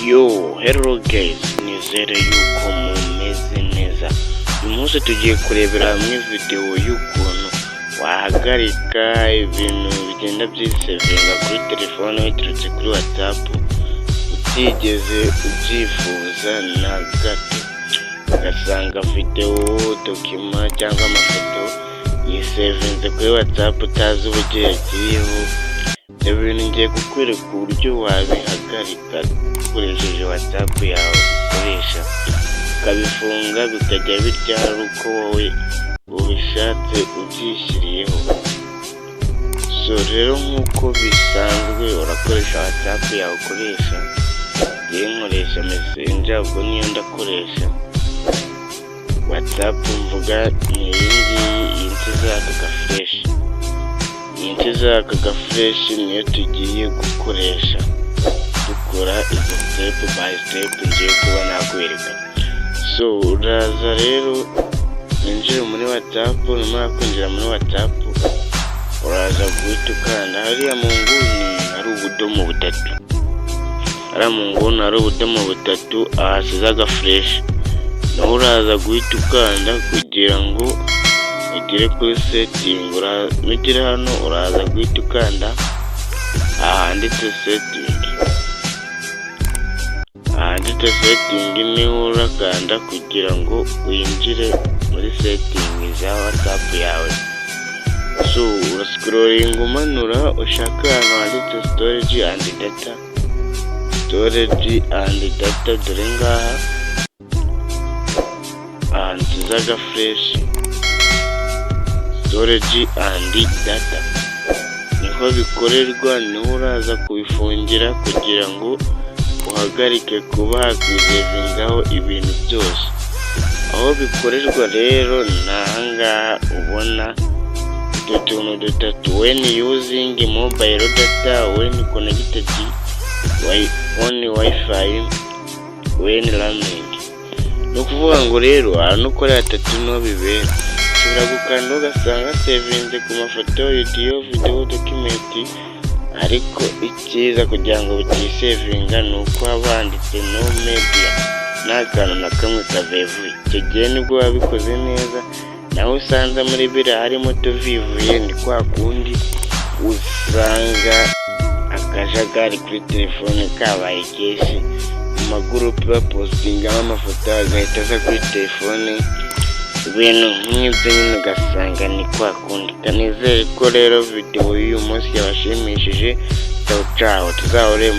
Hello guys, nizere yuko mumeze neza. Uyu munsi tugiye kurebera hamwe video y'ukuntu wahagarika ibintu bigenda byisevinga kuri telefone biturutse kuri WhatsApp utigeze ubyifuza na gato. Ugasanga video, document cyangwa amafoto yisevinze kuri WhatsApp utazi uburyo yagiyeho. Ibintu ngiye kukwereka uburyo wabihagarika ukoresheje WhatsApp yawe ukoresha, ukabifunga bikajya biryara uko wowe ubishatse ubyishyiriyeho. Rero nk'uko bisanzwe urakoresha WhatsApp yawe ukoresha, ngiye nkoresha Messenger, ubwo niyo ndakoresha. WhatsApp mvuga ni iyi Ntiza aka fresh niyo tugiye gukoresha dukora izo step by step ngiye kuba nakwereka. Uraza rero winjire muri WhatsApp, numara kwinjira muri WhatsApp uraza guhita ukanda hariya mu nguni hari ubudomo butatu, ahasize aga fresh, naho uraza guhita ukanda kugira ngo ugere kuri setting. Nugera hano uraza guhita ukanda ahanditse setting, niho urakanda kugira ngo winjire muri setting za WhatsApp yawe. Urascrolling umanura ushaka ahantu handitse storage and data, dore ngaha ahantu zaga fresh storage and data niho bikorerwa, niho uraza kubifungira kugira ngo uhagarike kuba hakwisevingaho ibintu byose. Aho bikorerwa rero ni ahangaha ubona utu tuntu dutatu: when using mobile data, when connected on Wi-Fi, when roaming. Ni ukuvuga ngo rero ahantu ukorera atatu niho bibera. Ushobora gukanda ugasanga sevinze ku mafoto, audio, video, document, ariko icyiza kugira ngo bitisevinga ni uko haba handitse no media, nta kantu na kamwe kavevuye. Icyo gihe nibwo wabikoze neza. Naho usanze muri biriya harimo tuvivuye, ni kwa kundi usanga akajagari kuri telefone kabaye kenshi, mu magurupe bapostingamo amafoto agahita aza kuri telefone, ibintu nk'ibyo nyine ugasanga ni kwa kundi. Kanizere ko rero video y'uyu munsi yabashimishije. Ciao, tuzahore.